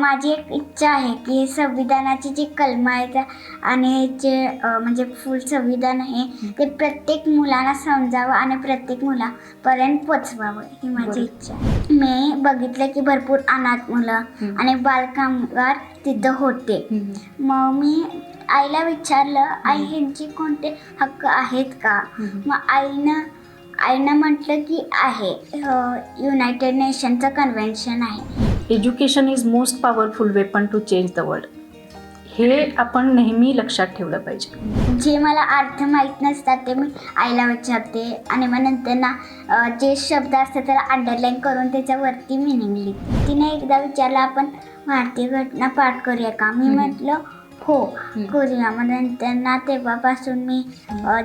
माझी एक इच्छा आहे की संविधानाची जी कलमं आहेत आणि जे म्हणजे फुल संविधान आहे ते प्रत्येक मुलांना समजावं आणि प्रत्येक मुलापर्यंत पोचवावं ही माझी इच्छा आहे. मी बघितलं की भरपूर अनाथ मुलं आणि बालकामगार तिथं होते. मग मी आईला विचारलं, आई ह्यांचे कोणते हक्क आहेत का? मग आईनं म्हटलं की आहे, युनायटेड नेशनचं कन्व्हेन्शन आहे. Education is most powerful weapon to change the world. हे आपण नेहमी लक्षात ठेवलं पाहिजे. जे मला अर्थ माहीत नसतात ते मी आईला विचारते आणि मग नंतर ना जे शब्द असतात त्याला अंडरलाईन करून त्याच्यावरती मिनिंग लिहिते. तिने एकदा विचारलं, आपण भारतीय घटना पाठ करूया का? मी म्हटलं हो करूया. मग नंतर ना तेव्हापासून मी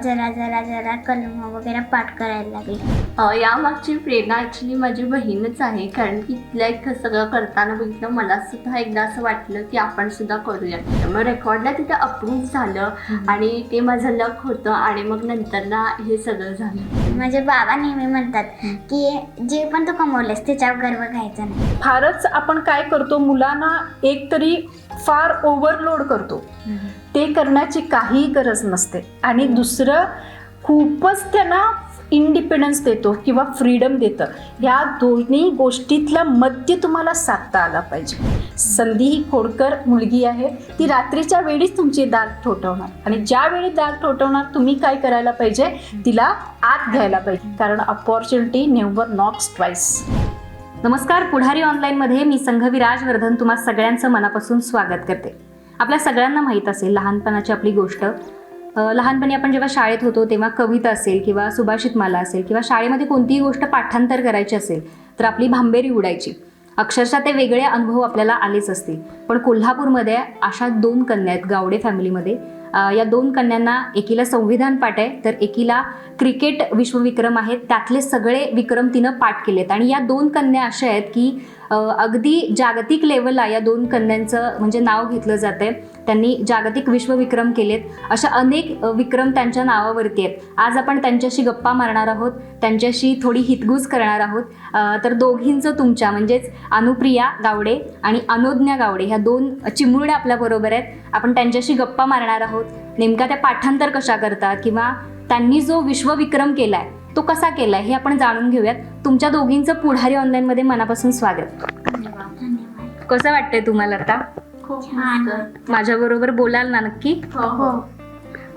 जरा कलम वगैरे पाठ करायला लागले. यामागची प्रेरणा ॲक्च्युली माझी बहीणच आहे, कारण की तिला एक सगळं करताना बघितलं मला सुद्धा एकदा असं वाटलं की आपण सुद्धा करूया. मग रेकॉर्डला तिथं अप्रूव्ह झालं आणि ते माझं लक होतं आणि मग नंतर ना हे सगळं झालं. माझे बाबा नेहमी म्हणतात की जे पण तू कमवलेस त्याच्यावर गर्व घ्यायचा नाही. फारच आपण काय करतो, मुलांना एक तरी फार ओव्हरलोड करतो. ते करण्याची काही गरज नसते. आणि दुसरं खूपच त्यांना इंडिपेंडन्स देतो किंवा फ्रीडम देतं. ह्या दोन्ही गोष्टीतला मध्य तुम्हाला साधता आला पाहिजे. संधी ही खोडकर मुलगी आहे. ती रात्रीच्या वेळीच तुमची दाल ठोठवणार आणि ज्यावेळी दाल ठोठवणार तुम्ही काय करायला पाहिजे, तिला आत घ्यायला पाहिजे, कारण अपॉर्च्युनिटी नेव्हर नॉक्स ट्वाइस. नमस्कार, पुढारी ऑनलाईनमध्ये मी संघवी राजवर्धन तुम्हा सगळ्यांचं मनापासून स्वागत करते. आपल्या सगळ्यांना माहीत असेल लहानपणाची आपली गोष्ट. लहानपणी आपण जेव्हा शाळेत होतो तेव्हा कविता असेल किंवा सुभाषितमाला असेल किंवा शाळेमध्ये कोणतीही गोष्ट पाठांतर करायची असेल तर आपली भांबेरी उडायची. अक्षरशः ते वेगळे अनुभव आपल्याला आलेच असतील. पण कोल्हापूरमध्ये अशा 2 कन्या आहेत गावडे फॅमिलीमध्ये. या 2 कन्यांना एकीला संविधान पाठ आहे तर एकीला क्रिकेट विश्वविक्रम आहेत. त्यातले सगळे विक्रम तिनं पाठ केलेत. आणि या 2 कन्या अशा आहेत की अगदी जागतिक लेवलला या 2 कन्यांचं म्हणजे नाव घेतलं जातं आहे. त्यांनी जागतिक विश्वविक्रम केलेत. अशा अनेक विक्रम त्यांच्या नावावरती आहेत. आज आपण त्यांच्याशी गप्पा मारणार आहोत, त्यांच्याशी थोडी हितगुज करणार आहोत. तर दोघींचं तुमच्या म्हणजेच अनुप्रिया गावडे आणि अनुज्ञा गावडे ह्या 2 चिमुरड्या आपल्याबरोबर आहेत. आपण त्यांच्याशी गप्पा मारणार आहोत. नेमका त्या पाठांतर कशा करतात किंवा त्यांनी जो विश्वविक्रम केला आहे तो कसा केला आहे हे आपण जाणून घेऊयात. तुमच्या दोघींचं पुढारी ऑनलाईनमध्ये मनापासून स्वागत. धन्यवाद. कसं वाटतंय तुम्हाला आता? खूप छान. माझ्याबरोबर बोलाल ना नक्की? हो.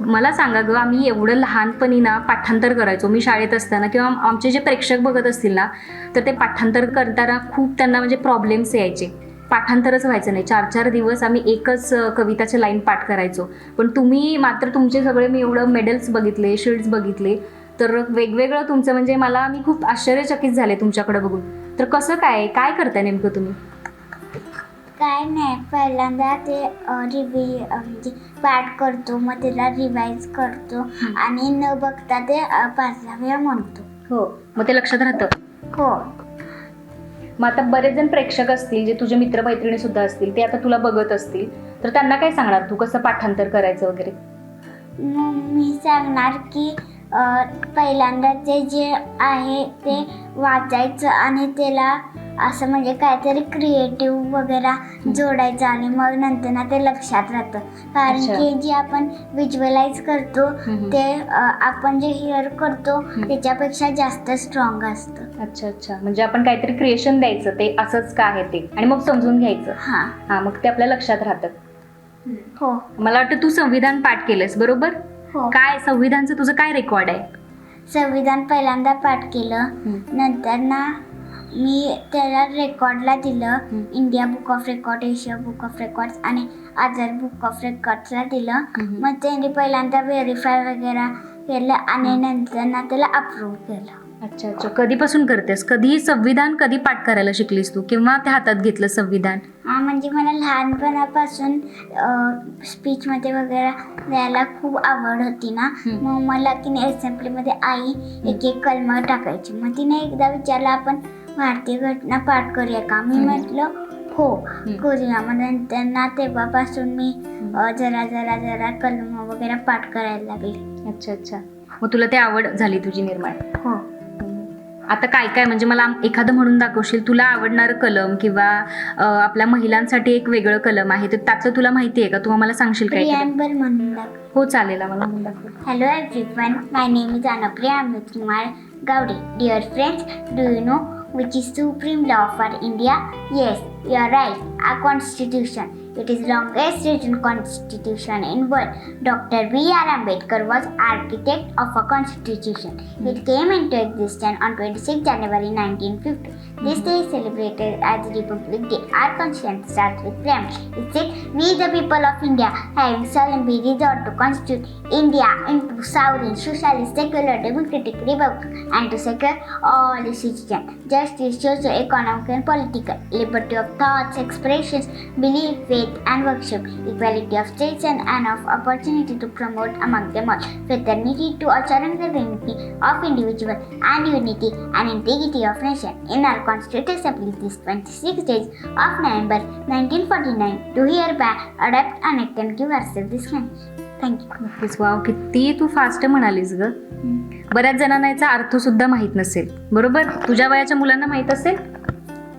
मला सांगा गं, आम्ही एवढं लहानपणी ना पाठांतर करायचो. मी शाळेत असताना किंवा आमचे जे प्रेक्षक बघत असतील ना तर ते पाठांतर करताना खूप त्यांना म्हणजे प्रॉब्लेम्स यायचे. पाठांतरच व्हायचं नाही. 4-4 दिवस आम्ही एकच कविताचे लाईन पाठ करायचो. पण तुम्ही मात्र तुमचे सगळे, मी एवढं मेडल्स बघितले, शील्ड्स बघितले, तर वेगवेगळं तुमचं म्हणजे मी खूप आश्चर्यचकित झाले तुमच्याकडे बघून. तर कसं काय करताय नेमकं तुम्ही? काय नाही, पहिल्यांदा ते म्हणजे पाठ करतो, मग त्याला रिवाईज करतो आणि न बघता ते 5 वेळा म्हणतो. हो, मग ते लक्षात राहतं. हो. मग आता बरेच जण प्रेक्षक असतील, जे तुझे मित्रमैत्रिणी सुद्धा असतील, ते आता तुला बघत असतील, तर त्यांना काय सांगणार तू कसं पाठांतर करायचं वगैरे? मग मी सांगणार की पहिल्यांदा ते जे आहे ते वाचायचं आणि त्याला असं म्हणजे काहीतरी क्रिएटिव्ह वगैरे जोडायचं आणि मग नंतर ना ते लक्षात राहतं. कारण की जे आपण व्हिज्युअलाइज करतो ते आपण जे हिअर करतो त्याच्यापेक्षा जास्त स्ट्रॉंग असतं. अच्छा, म्हणजे आपण काहीतरी क्रिएशन द्यायचं, ते असंच का आहे ते, आणि मग समजून घ्यायचं. हां, मग ते आपल्या लक्षात राहतं. हो. मला वाटतं तू संविधान पाठ केलंस बरोबर? हो. काय संविधानचं तुझं काय रेकॉर्ड आहे? संविधान पहिल्यांदा पाठ केलं, नंतर ना मी त्याला रेकॉर्डला दिलं. India book of record, Asia book of records आणि अदर बुक ऑफ रेकॉर्ड्सला दिलं. मग त्यांनी पहिल्यांदा व्हेरीफाय वगैरे केलं आणि नंतर ना त्याला अप्रूव्ह केलं. अच्छा, कधीपासून करतेस? कधी संविधान कधी पाठ करायला शिकलीस तू? केव्हा ते हातात घेतलं संविधान? म्हणजे मला लहानपणापासून स्पीचमध्ये वगैरे द्यायला खूप आवड होती ना. मग मला तिने असेंब्लीमध्ये आई एक कलमं टाकायची. मग तिने एकदा विचारलं, आपण भारतीय घटना पाठ करूया का? मी म्हटलं हो करूया. मग नंतर ना तेव्हापासून मी जरा कलमं वगैरे पाठ करायला लागले. अच्छा, मग तुला ते आवड झाली तुझी निर्माण? हो. आता काय काय म्हणजे मला एखादं म्हणून दाखवशील तुला आवडणारं कलम किंवा आपल्या महिलांसाठी एक वेगळं कलम आहे तर त्याचं तुला माहिती आहे का? तू मला सांगशील काय? प्रियांबल म्हणून दाखव. हो चालेल, मला म्हणून दाखव. Hello everyone, my name is Anapriya Amritkumar Gowdy. Dear friends, do you know which is supreme law for India? Yes, you are right, our constitution. It is longest written constitution in world. Dr. B.R. Ambedkar was architect of a constitution. It came into existence on 26 January 1950. This day is celebrated as Republic Day. Our constitution starts with preamble. It says, "We the people of India, having solemnly resolved to constitute India into sovereign, socialist, secular, democratic republic, and to secure all its citizens justice, socio-economic and political, liberty of thoughts, expressions, belief, faith, and worship, equality of citizens and of opportunity to promote among them all, fraternity to assuring the dignity of individual and unity and integrity of nation." In our Constituent Assembly this 26 days of November 1949 do hereby adopt, enact and give ourselves this constitution. Thank you. नक्कीच. Wow, किती तू fast म्हणालीस ग. बऱ्याच जणांना याचा अर्थ सुद्धा माहित नसेल, बरोबर? तुझ्या वयाच्या मुलांना माहित असेल.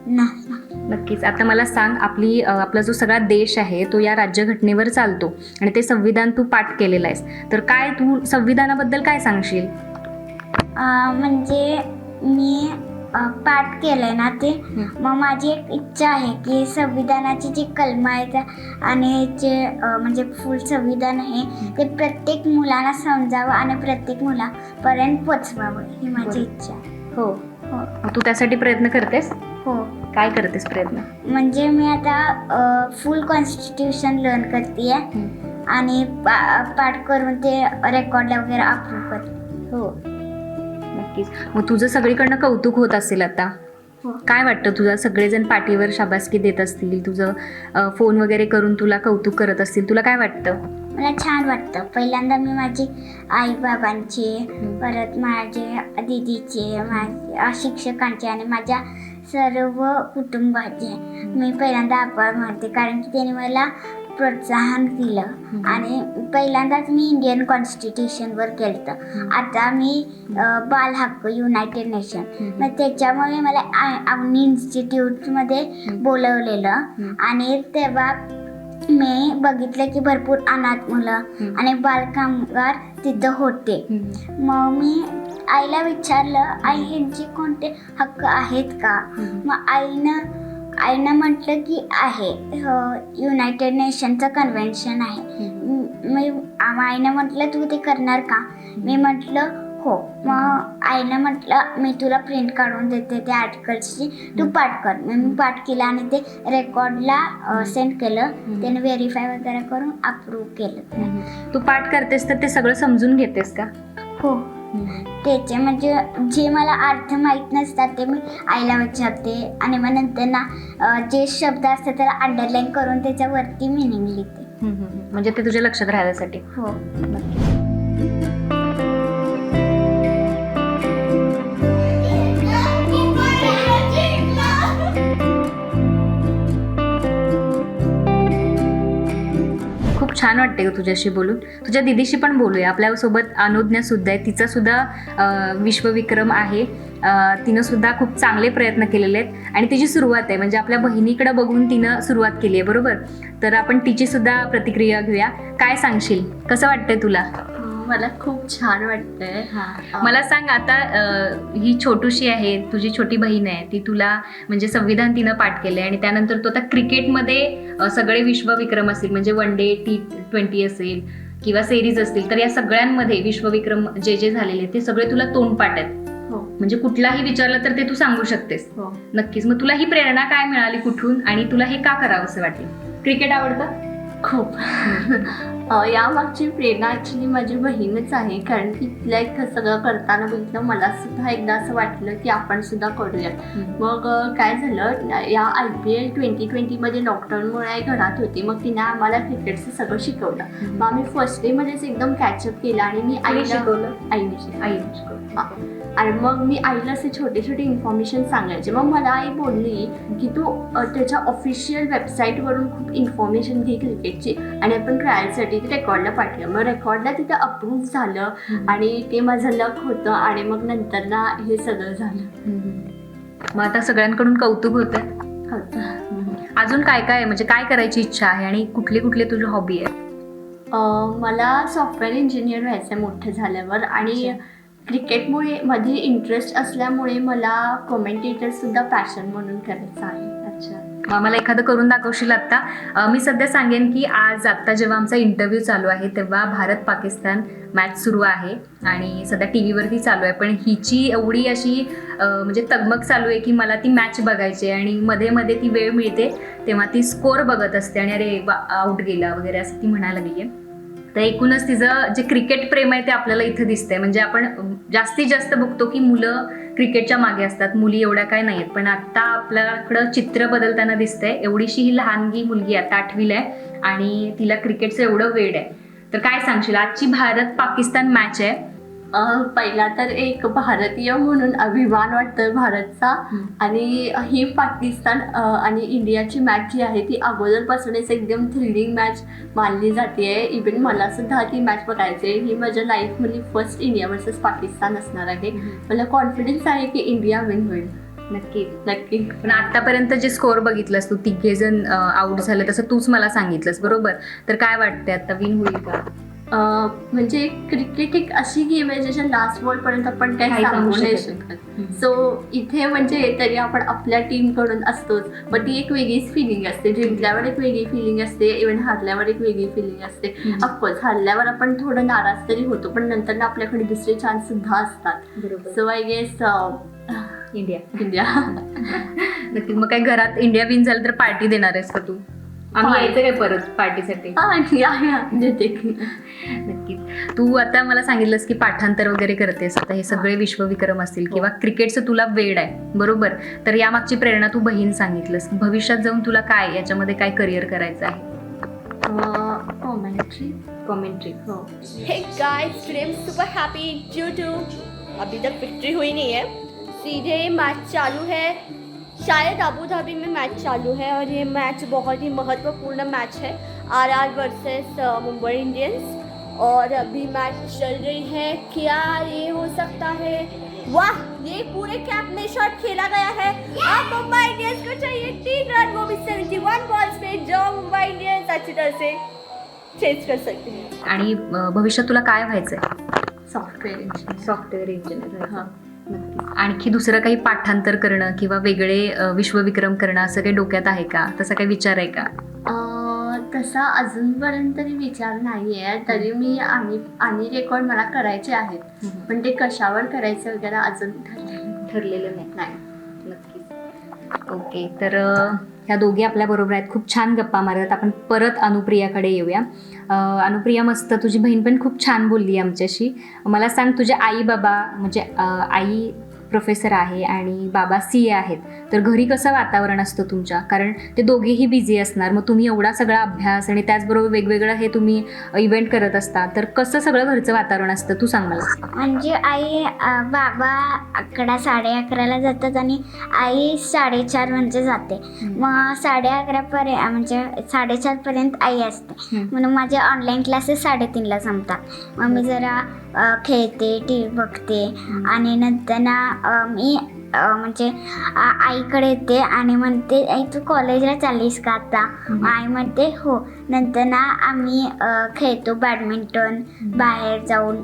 नाही. नक्कीच. आता मला सांग, आपला जो सगळा देश आहे तो या राज्यघटनेवर चालतो आणि ते संविधान तू पाठ केलेलं आहेस, तर काय तू संविधानाबद्दल काय सांगशील? म्हणजे मी पाठ केलंय ना ते, मग माझी एक इच्छा आहे की संविधानाची जी कलमं आहेत आणि जे म्हणजे फुल संविधान आहे ते प्रत्येक मुलांना समजावं आणि प्रत्येक मुलापर्यंत पोचवावं ही माझी इच्छा आहे. हो. तू त्यासाठी प्रयत्न करतेस? हो. काय करतेस प्रयत्न? म्हणजे मी आता फुल कॉन्स्टिट्यूशन लर्न करते आणि पाठ करून ते रेकॉर्डला वगैरे अप्रूव्ह करते. हो, नक्कीच. मग तुझं सगळीकडनं कौतुक होत असेल आता. हो. काय वाटतं, तुझा सगळेजण पाठीवर शाबासकी देत असतील, तुझं फोन वगैरे करून तुला कौतुक करत असतील, तुला काय वाटतं? मला छान वाटतं. पहिल्यांदा मी माझी आई बाबांचे, परत माझे दीदीचे, माझ्या शिक्षकांचे आणि माझ्या सर्व कुटुंबाचे मी पहिल्यांदा आभार मानते, कारण की त्यांनी मला प्रोत्साहन दिलं आणि पहिल्यांदाच मी इंडियन कॉन्स्टिट्यूशनवर केलं. आता मी बाल हक्क युनायटेड नेशन, मग त्याच्यामुळे मला अवनी इन्स्टिट्यूटमध्ये बोलवलेलं आणि तेव्हा मी बघितलं की भरपूर अनाथ मुलं आणि बालकामगार तिथं होते. मग मी आईला विचारलं, आई ह्यांचे कोणते हक्क आहेत का? मग आईनं म्हटलं की आहे, युनायटेड नेशनचं कन्व्हेन्शन आहे. मी आईनं म्हटलं तू ते करणार का? मी म्हटलं हो. मग आईनं म्हटलं मी तुला प्रिंट काढून देते त्या आर्टिकल्सची, तू पाठ कर. मी पाठ केलं आणि ते रेकॉर्डला सेंड केलं. त्याने व्हेरीफाय वगैरे करून अप्रूव्ह केलं. तू पाठ करतेस तर ते सगळं समजून घेतेस का? हो. त्याचे म्हणजे जे मला अर्थ माहीत नसतात ते मी आईला विचारते आणि मग नंतर ना जे शब्द असतात त्याला अंडरलाईन करून त्याच्यावरती मिनिंग लिहिते. म्हणजे ते तुझ्या लक्षात राहण्यासाठी. हो. छान वाटते ग तुझ्याशी बोलून. तुझ्या दीदीशी पण बोलूया. आपल्यासोबत अनुज्ञा सुद्धा आहे, तिचा सुद्धा विश्वविक्रम आहे. तिनं सुद्धा खूप चांगले प्रयत्न केलेले आहेत आणि तिची सुरुवात आहे, म्हणजे आपल्या बहिणीकडे बघून तिनं सुरुवात केली आहे, बरोबर? तर आपण तिची सुद्धा प्रतिक्रिया घेऊया. काय सांगशील, कसं वाटतंय तुला? मला खूप छान वाटतंय. मला सांग, आता ही छोटूशी आहे, तुझी छोटी बहीण आहे, ती तुला म्हणजे संविधान तिनं पाठ केलंय आणि त्यानंतर तो आता क्रिकेटमध्ये सगळे विश्वविक्रम असतील, म्हणजे वन डे T20 असेल किंवा सिरीज असतील, तर या सगळ्यांमध्ये विश्वविक्रम जे झालेले ते सगळे तुला तोंडपाठ आहेत. हो. म्हणजे कुठलाही विचारलं तर ते तू सांगू शकतेस. हो. नक्कीच. मग तुला ही प्रेरणा काय मिळाली, कुठून, आणि तुला हे का करावं असं वाटलं? क्रिकेट आवडतं खूप. यामागची प्रेरणा ॲक्च्युली माझी बहीणच आहे, कारण की तिला इतकं सगळं करताना बघितलं मला सुद्धा एकदा असं वाटलं की आपण सुद्धा करूया. मग काय झालं, या IPL 2020 लॉकडाऊनमुळे घरात होती, मग तिने आम्हाला क्रिकेटचं सगळं शिकवलं. मग आम्ही फर्स्ट डे मध्येच एकदम कॅचअप केलं आणि मी आईला शिकवलं? आईने शिकवलं. आणि मग मी आईला असे छोटे छोटे इन्फॉर्मेशन सांगायचे. मग मला आई बोलली की तू त्याच्या ऑफिशियल वेबसाईटवरून खूप इन्फॉर्मेशन घे क्रिकेटची आणि आपण ट्रायलसाठी ते रेकॉर्डला पाठवूया. मग रेकॉर्डला तिथं अप्रूव्ह झालं आणि ते माझं लक होतं आणि मग नंतर ना हे सगळं झालं. मग आता सगळ्यांकडून कौतुक होतं. अजून काय काय म्हणजे काय करायची इच्छा आहे आणि कुठले कुठले तुझे हॉबी आहे? मला सॉफ्टवेअर इंजिनियर व्हायचं आहे मोठं झाल्यावर आणि क्रिकेटमुळे माझी इंटरेस्ट असल्यामुळे मला कॉमेंटेटरसुद्धा पॅशन म्हणून करायचं आहे. अच्छा, मग मला एखादं करून दाखवशील आत्ता? मी सध्या सांगेन की आज आत्ता जेव्हा आमचा इंटरव्ह्यू चालू आहे तेव्हा भारत पाकिस्तान मॅच सुरू आहे आणि सध्या टी व्हीवरती चालू आहे. पण हिची एवढी अशी म्हणजे तगमग चालू आहे की मला ती मॅच बघायची आहे आणि मध्ये मध्ये ती वेळ मिळते तेव्हा ती स्कोअर बघत असते आणि अरे आउट गेला वगैरे असं ती म्हणायला लागली आहे. तर एकूणच तिचं जे क्रिकेट प्रेम आहे ते आपल्याला इथं दिसतंय. म्हणजे आपण जास्तीत जास्त बघतो की मुलं क्रिकेटच्या मागे असतात, मुली एवढ्या काय नाही आहेत. पण आता आपल्याकडं चित्र बदलताना दिसतंय. एवढीशी ही लहानगी मुलगी आता 8वीला आहे आणि तिला क्रिकेटचं एवढं वेड आहे. तर काय सांगशील, आजची भारत पाकिस्तान मॅच आहे, पहिला तर एक भारतीय म्हणून अभिमान वाटतोय भारतचा. आणि ही पाकिस्तान आणि इंडियाची मॅच जी आहे ती अगोदरपासूनच एकदम थ्रिलिंग मॅच मानली जाते. इव्हन मला सुद्धा ती मॅच बघायची आहे. ही माझ्या लाईफमधली फर्स्ट इंडिया वर्सेस पाकिस्तान असणार आहे. मला कॉन्फिडन्स आहे की इंडिया विन होईल. नक्की नक्की. पण आतापर्यंत जे स्कोअर बघितलंस तू, 3 जण आउट झाले तसं तूच मला सांगितलंस बरोबर. तर काय वाटतंय आता विन होईल का? म्हणजे क्रिकेट एक अशी गेम आहे ज्याच्या लास्ट बॉलपर्यंत आपण काही सांगू नाही शकत. सो इथे म्हणजे तरी आपण आपल्या टीमकडून असतोच. मग ती एक वेगळीच फिलिंग असते. जिंकल्यावर एक वेगळी फिलिंग असते, इव्हन हारल्यावर एक वेगळी फिलिंग असते. ऑफकोर्स हारल्यावर आपण थोडं नाराज तरी होतो पण नंतर ना आपल्याकडे दुसरे चान्स सुद्धा असतात. So I guess India. नक्की. मग काय घरात इंडिया विन झालं तर पार्टी देणार आहेस का तू? आम्ही यायचं काय परत पार्टीसाठी? देते की. नक्कीच. तू आता मला सांगितलंस की पाठांतर वगैरे करतेस. आता हे सगळे विश्वविक्रम असतील किंवा क्रिकेटचं तुला वेड आहे बरोबर. तर यामागची प्रेरणा तू बहीण सांगितलंस. भविष्यात जाऊन तुला काय याच्यामध्ये काय करिअर करायचं आहे? कॉमेंट्री. हो. Hey guys, today I'm super happy due to अभी तक विक्ट्री हुई नहीं है. सीधे मैच चालू है. शायद अबू धाबी में मैच चालू है और ये मैच बहुत ही महत्वपूर्ण मैच है. RR versus Mumbai Indians. और अभी मैच चल रही है. क्या ये हो सकता है? वाह, ये पूरे कैप में शॉट खेला गया है. अब मुंबई इंडियंस को चाहिए 3 रन, वो भी 71 बॉल्स पे, जो मुंबई इंडियंस अच्छी तरह से चेज कर सकते हैं. आणि भविष्यात तुला काय व्हायचंय? Software engineer. आणखी दुसरं काही पाठांतर करणं किंवा वेगळे विश्वविक्रम करणं असं काही डोक्यात आहे का? तसा काही विचार आहे का? तसा अजूनपर्यंत तरी विचार नाही आहे. तरी मी आणि रेकॉर्ड मला करायचे आहेत पण ते कशावर करायचं वगैरे अजून ठरलेलं नाही. नक्कीच. ओके, तर ह्या दोघी आपल्याबरोबर आहेत. खूप छान गप्पा मारत. आपण परत अनुप्रियाकडे येऊया. अनुप्रिया, मस्त तुझी बहीण पण खूप छान बोलली आमच्याशी. मला सांग, तुझे आई बाबा म्हणजे आई प्रोफेसर आहे आणि बाबा CA आहेत. तर घरी कसं वातावरण असतं तुमच्या? कारण ते दोघेही बिझी असणार. मग तुम्ही एवढा सगळा अभ्यास आणि त्याचबरोबर वेगवेगळं हे तुम्ही इव्हेंट करत असता. तर कसं सगळं घरचं वातावरण असतं तू सांग मला. म्हणजे आई बाबा 11, 11:30ला जातात आणि आई 4:30 म्हणजे जाते. मग 11:30 म्हणजे 4:30पर्यंत आई असते. म्हणून माझे ऑनलाईन क्लासेस 3:30ला संपतात. मग मी जरा खेळते, TV बघते आणि नंतर ना मी म्हणजे आईकडे येते आणि म्हणते, आई तू कॉलेजला चाललीस का आता? आई म्हणते हो. नंतर ना आम्ही खेळतो बॅडमिंटन, बाहेर जाऊन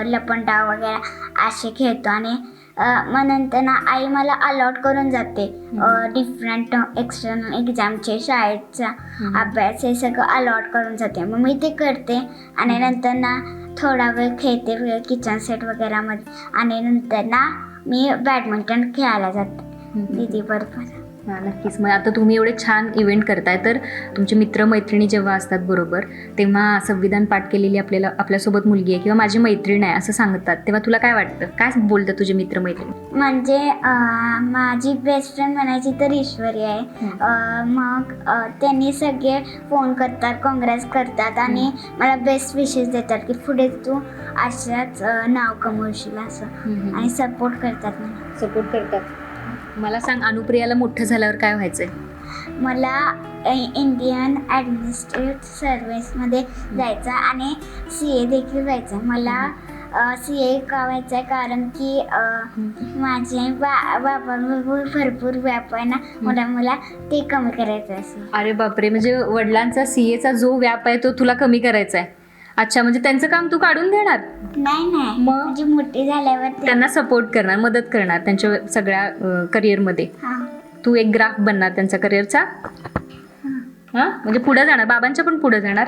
लपंडाव वगैरे असे खेळतो. आणि मग नंतर ना आई मला अलॉट करून जाते डिफरंट एक्सटर्नल एक्झामचे, शाळेचा अभ्यास हे सगळं अलॉट करून जाते. मग मी ते करते आणि नंतर ना थोडा वेळ खेळते किचन सेट वगैरेमध्ये आणि नंतर ना मी बॅडमिंटन खेळायला जाते दीदी बरोबर. हां, नक्कीच. मग आता तुम्ही एवढे छान इव्हेंट करताय, तर तुमचे मित्रमैत्रिणी जेव्हा असतात बरोबर, तेव्हा संविधान पाठ केलेली आपल्यासोबत मुलगी आहे किंवा माझी मैत्रीण आहे असं सांगतात, तेव्हा तुला काय वाटतं? काय बोलतात तुझी मित्रमैत्रिणी? म्हणजे माझी बेस्ट फ्रेंड म्हणायची तर ईश्वरी आहे. मग त्यांनी सगळे फोन करतात, काँग्रेस करतात आणि मला बेस्ट विशेस देतात की पुढे तू अशाच नाव कमवशील असं, आणि सपोर्ट करतात मला. सपोर्ट करतात. मला सांग, अनुप्रियाला मोठं झाल्यावर काय व्हायचंय? मला इंडियन ॲडमिनिस्ट्रेटिव्ह सर्व्हिसमध्ये जायचं आणि CA देखील व्हायचं. मला CA का व्हायचं आहे कारण की माझे बाबांबरोबर भरपूर व्याप आहे ना, मला ते कमी करायचं आहे असं. अरे बापरे, म्हणजे वडिलांचा CAचा जो व्याप आहे तो तुला कमी करायचा आहे. अच्छा, म्हणजे त्यांचं काम तू काढून देणार? नाही मग? म्हणजे मोठी झाल्यावर त्यांना सपोर्ट करणार, मदत करणार त्यांच्या सगळ्या करिअरमध्ये. हां. तू एक ग्राफ बनणार त्यांच्या करिअरचा. हां, म्हणजे पुढे जाणार, बाबांच्या पण पुढे जाणार.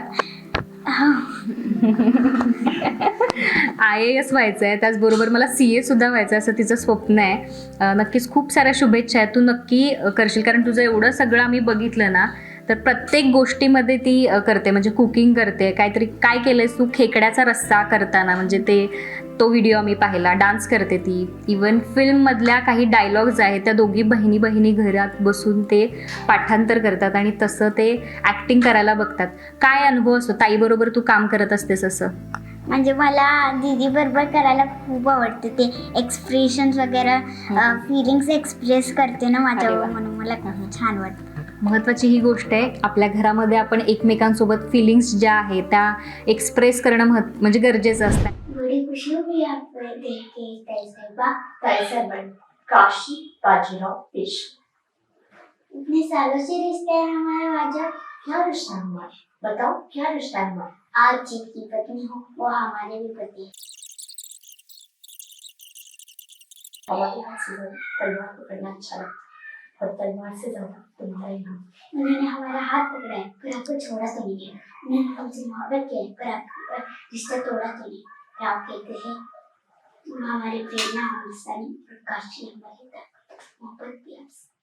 IAS व्हायचं आहे, त्याचबरोबर मला CA सुद्धा व्हायचं आहे असं तिचं स्वप्न आहे. नक्कीच खूप साऱ्या शुभेच्छा आहेत, तू नक्की करशील. कारण तुझं एवढं सगळं आम्ही बघितलं ना, तर प्रत्येक गोष्टीमध्ये ती करते. म्हणजे कुकिंग करते, काहीतरी काय केलंयस तू, खेकड्याचा रस्सा करताना म्हणजे तो व्हिडिओ आम्ही पाहिला. डान्स करते ती. इवन फिल्ममधल्या काही डायलॉग्स आहेत त्या दोघी बहिणी घरात बसून ते पाठांतर करतात आणि तसं ते ॲक्टिंग करायला बघतात. काय अनुभव असतो ताईबरोबर तू काम करत असतेस असं? म्हणजे मला दीदी बरोबर करायला खूप आवडते. ते एक्सप्रेशन्स वगैरे फिलिंग्स एक्सप्रेस करते ना माझ्यावर, म्हणून मला खूप छान वाटतं. महत्त्वाची ही गोष्ट आहे, आपल्या घरामध्ये आपण एकमेकांसोबत फिलिंग्स ज्या आहेत त्या एक्सप्रेस करणं म्हणजे गरजेचं असतं. बड़ी खुशी हुई आपको देख के तैयबा, तैयबन काशी बाजीराव पेशवा। इतने सालों से रिश्ते हैं हमारे वाजब। क्या रिश्ता है हमारा? बताओ क्या रिश्ता है हमारा? आप जिनकी पत्नी हो वो हमारे भी पति हैं। हमारे हाथ से ज्यादा तलवार पकड़ना अच्छा लगता है और तलवार से ज्यादा तुम्हारा इनाम। उन्होंने हमारा हाथ पकड़ा है पर आपको छोड़ा तो नहीं है। उन्होंने हमसे मोहब्बत किया है पर आपका रिश्ता तोड़ा तो नहीं। पर आप कहते हैं तुम हमारी प्रेरणा हो इंसानी प्रकाश की हमारी ताकत मोहब्बत भी आपसे।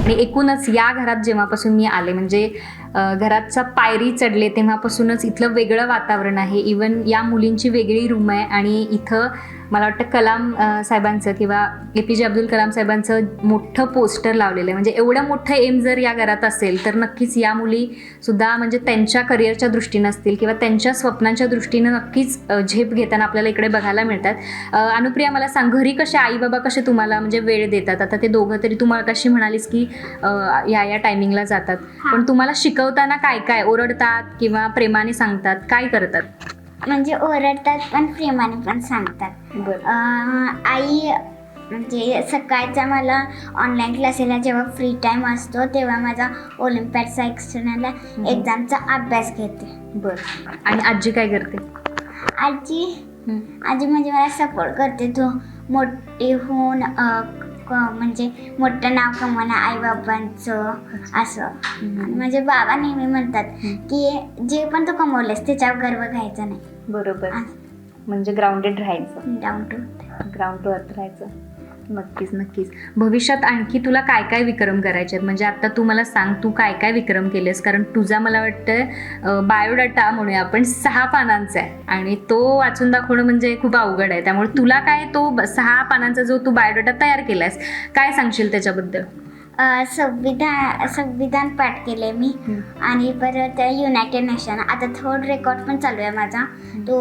आणि एकूणच या घरात जेव्हापासून मी आले, म्हणजे घराचा पायरी चढले तेव्हापासूनच इथलं वेगळं वातावरण आहे. इवन या मुलींची वेगळी रूम आहे आणि इथं मला वाटतं कलाम साहेबांचं किंवा APJ अब्दुल कलाम साहेबांचं मोठं पोस्टर लावलेलं आहे. म्हणजे एवढं मोठं एम जर या घरात असेल तर नक्कीच या मुलीसुद्धा म्हणजे त्यांच्या करिअरच्या दृष्टीनं असतील किंवा त्यांच्या स्वप्नांच्या दृष्टीनं नक्कीच झेप घेताना आपल्याला इकडे बघायला मिळतात. अनुप्रिया, मला सांग, घरी कसे आई बाबा कसे तुम्हाला म्हणजे वेळ देतात? आता ते दोघं तरी तुम्हाला कशी म्हणालीस की या टायमिंगला जातात, पण तुम्हाला शिकवताना काय काय ओरडतात किंवा प्रेमाने सांगतात, काय करतात? म्हणजे ओरडतात पण प्रेमाने पण सांगतात. आई म्हणजे सकाळचा मला ऑनलाईन क्लासेसला जेव्हा फ्री टाईम असतो तेव्हा माझा ओलिम्पियाडचा एक्सटर्नल एक्झामचा अभ्यास घेते. बरं. आणि आजी काय करते? आजी म्हणजे मला सपोर्ट करते. तू मोठी होऊन म्हणजे मोठं नाव कमवणं आईबाबांचं असं. आणि माझे बाबा नेहमी म्हणतात की जे पण तू कमवलेस त्याच्यावर गर्व घ्यायचा नाही. बरोबर. म्हणजे ग्राउंडेड राहायचं, down to ground to earth राहायचं. नक्कीच. भविष्यात आणखी तुला काय काय विक्रम करायचे आहेत? म्हणजे आता तू मला सांग, तू काय काय विक्रम केलेस? कारण तुझा मला वाटतं बायोडाटा म्हणूया आपण 6 पानांचा आहे आणि तो वाचून दाखवणं म्हणजे खूप अवघड आहे. त्यामुळे तुला काय तो 6 पानांचा जो तू बायोडाटा तयार केलास, काय सांगशील त्याच्याबद्दल? संविधान पाठ केले मी आणि परत युनायटेड नेशन. आता थर्ड रेकॉर्ड पण चालू आहे माझा. तो